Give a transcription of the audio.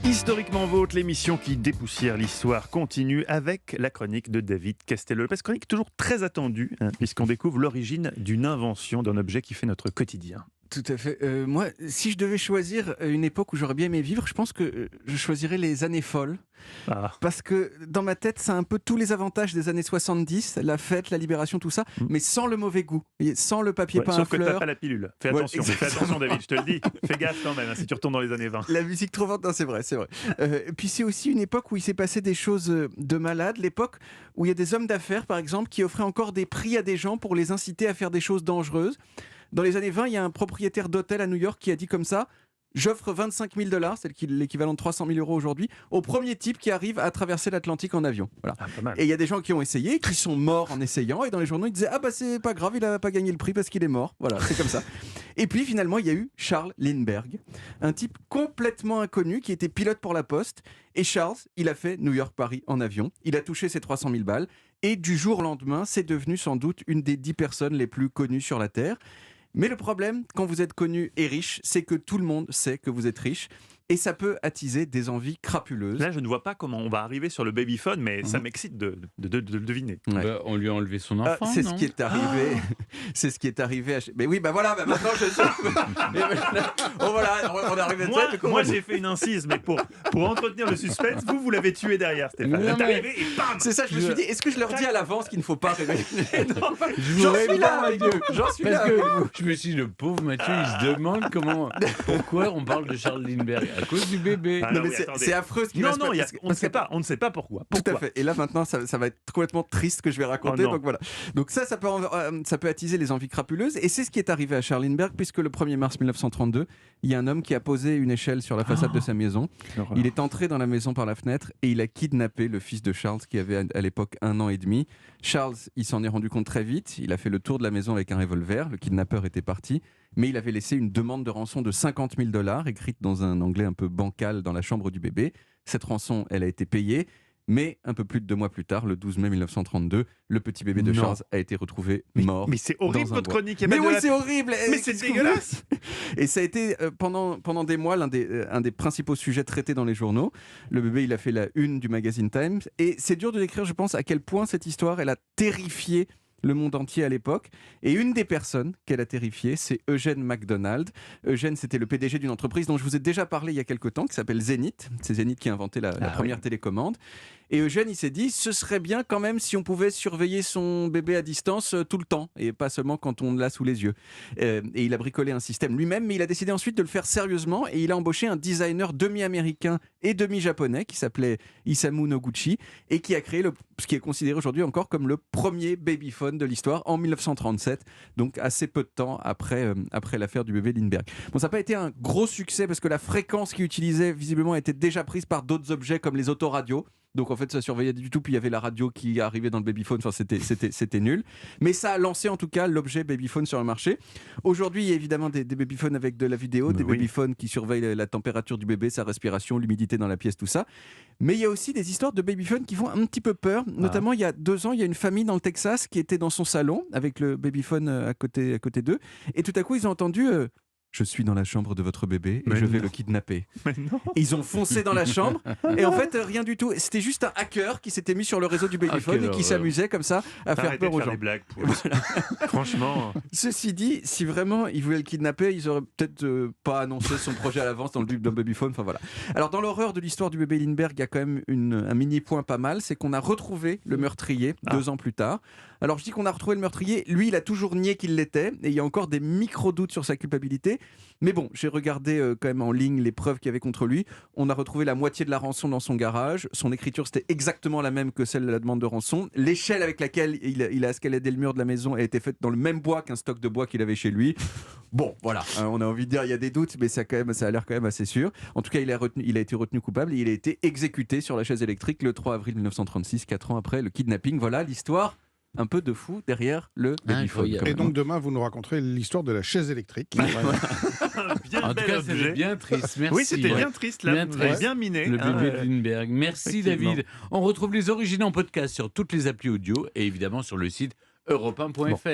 Historiquement Vôtre, l'émission qui dépoussière l'histoire continue avec la chronique de David Castello-Lopez. Chronique toujours très attendue, puisqu'on découvre l'origine d'une invention d'un objet qui fait notre quotidien. Tout à fait. Moi, si je devais choisir une époque où j'aurais bien aimé vivre, je pense que je choisirais les années folles. Ah. Parce que dans ma tête, ça a un peu tous les avantages des années 70, la fête, la libération, tout ça, mais sans le mauvais goût, sans le papier peint à sauf que t'as fleurs. pas la pilule. Fais Ouais, attention, fais attention David, je te le dis. Fais gaffe quand même, si tu retournes dans les années 20. La musique trop forte, non, c'est vrai, c'est vrai. Et puis c'est aussi une époque où il s'est passé des choses de malade, l'époque où il y a des hommes d'affaires, par exemple, qui offraient encore des prix à des gens pour les inciter à faire des choses dangereuses. Dans les années 20, il y a un propriétaire d'hôtel à New York qui a dit comme ça: j'offre $25 000, c'est l'équivalent de 300 000 € aujourd'hui, au premier type qui arrive à traverser l'Atlantique en avion. Voilà. Ah, pas mal. Et il y a des gens qui ont essayé, qui sont morts en essayant, et dans les journaux ils disaient: ah bah c'est pas grave, il n'a pas gagné le prix parce qu'il est mort. Voilà, c'est comme ça. Et puis finalement il y a eu Charles Lindbergh, un type complètement inconnu qui était pilote pour la Poste. Et Charles, il a fait New York-Paris en avion, il a touché ses 300 000 balles, et du jour au lendemain, c'est devenu sans doute une des 10 personnes les plus connues sur la Terre. Mais le problème, quand vous êtes connu et riche, c'est que tout le monde sait que vous êtes riche. Et ça peut attiser des envies crapuleuses. Là, je ne vois pas comment on va arriver sur le babyphone, mais ça m'excite de le deviner. Ouais. Bah, on lui a enlevé son enfant, c'est non ce qui est arrivé. C'est ce qui est arrivé. Mais oui, bah voilà, maintenant je sais. Oh voilà, on est arrivé. Moi, j'ai fait une incise, mais pour entretenir le suspense, vous l'avez tué derrière, Stéphane. Non, T'es arrivé et bam. C'est ça, je me suis dit, est-ce que je leur dis à l'avance qu'il ne faut pas révéler? Je J'en vous suis là avec eux. J'en suis là Parce avec que vous. je me suis dit, le pauvre Mathieu, il se demande pourquoi on parle de Charles Lindbergh à cause du bébé. Ah, Non, non, mais oui, c'est attendez. c'est affreux ce qui va Non, se non, passer. on ne sait pas pourquoi. Tout à fait. Et là maintenant, ça va être complètement triste ce que je vais raconter. Oh non. Donc voilà. Donc ça peut attiser les envies crapuleuses. Et c'est ce qui est arrivé à Charles Lindbergh, puisque le 1er mars 1932, il y a un homme qui a posé une échelle sur la façade de sa maison. Il est entré dans la maison par la fenêtre et il a kidnappé le fils de Charles qui avait à l'époque 1 an et demi. Charles, il s'en est rendu compte très vite. Il a fait le tour de la maison avec un revolver. Le kidnappeur était parti. Mais il avait laissé une demande de rançon de $50 000 écrite dans un anglais un peu bancal dans la chambre du bébé. Cette rançon, elle a été payée. Mais un peu plus de 2 mois plus tard, le 12 mai 1932, le petit bébé de Non. Charles a été retrouvé mort. Mais c'est horrible dans un votre bois. chronique. Mais oui, c'est horrible. Mais c'est Qu'est-ce que vous dégueulasse. Et ça a été pendant des mois un des principaux sujets traités dans les journaux. Le bébé, il a fait la une du magazine Times. Et c'est dur de décrire, je pense, à quel point cette histoire, elle a terrifié le monde entier à l'époque. Et une des personnes qu'elle a terrifiée, c'est Eugène MacDonald. Eugène, c'était le PDG d'une entreprise dont je vous ai déjà parlé il y a quelque temps, qui s'appelle Zénith. C'est Zénith qui a inventé la première télécommande. Et Eugène, il s'est dit, ce serait bien quand même si on pouvait surveiller son bébé à distance tout le temps, et pas seulement quand on l'a sous les yeux. Et il a bricolé un système lui-même, mais il a décidé ensuite de le faire sérieusement, et il a embauché un designer demi-américain et demi-japonais qui s'appelait Isamu Noguchi, et qui a créé ce qui est considéré aujourd'hui encore comme le premier babyphone de l'histoire en 1937, donc assez peu de temps après l'affaire du bébé Lindbergh. Bon, ça n'a pas été un gros succès parce que la fréquence qu'il utilisait visiblement était déjà prise par d'autres objets comme les autoradios. Donc en fait ça surveillait du tout, puis il y avait la radio qui arrivait dans le babyphone, enfin c'était nul. Mais ça a lancé en tout cas l'objet babyphone sur le marché. Aujourd'hui il y a évidemment des babyphones avec de la vidéo, des babyphones qui surveillent la température du bébé, sa respiration, l'humidité dans la pièce, tout ça. Mais il y a aussi des histoires de babyphone qui font un petit peu peur. Notamment il y a 2 ans, il y a une famille dans le Texas qui était dans son salon avec le babyphone à côté d'eux. Et tout à coup ils ont entendu... je suis dans la chambre de votre bébé et je vais le kidnapper. Mais non. Ils ont foncé dans la chambre et en fait rien du tout. C'était juste un hacker qui s'était mis sur le réseau du babyphone et qui s'amusait comme ça à faire peur aux gens. Des blagues. Franchement. Ceci dit, si vraiment ils voulaient le kidnapper, ils auraient peut-être pas annoncé son projet à l'avance dans le but d'un babyphone. Enfin voilà. Alors dans l'horreur de l'histoire du bébé Lindbergh, il y a quand même un mini point pas mal, c'est qu'on a retrouvé le meurtrier 2 ans plus tard. Alors je dis qu'on a retrouvé le meurtrier, lui il a toujours nié qu'il l'était et il y a encore des micro-doutes sur sa culpabilité. Mais bon, j'ai regardé quand même en ligne les preuves qu'il y avait contre lui. On a retrouvé la moitié de la rançon dans son garage. Son écriture, c'était exactement la même que celle de la demande de rançon. L'échelle avec laquelle il a escaladé le mur de la maison a été faite dans le même bois qu'un stock de bois qu'il avait chez lui. Bon, voilà, on a envie de dire il y a des doutes, mais ça a l'air quand même assez sûr. En tout cas, il a été retenu coupable et il a été exécuté sur la chaise électrique le 3 avril 1936, 4 ans après le kidnapping. Voilà l'histoire un peu de fou derrière le babyphone. Et donc demain, vous nous raconterez l'histoire de la chaise électrique. En tout cas, c'était bien triste. Merci. Oui, c'était bien triste. Là, vous avez bien miné. Le bébé de Lindbergh. Merci David. On retrouve les origines en podcast sur toutes les applis audio et évidemment sur le site europe1.fr.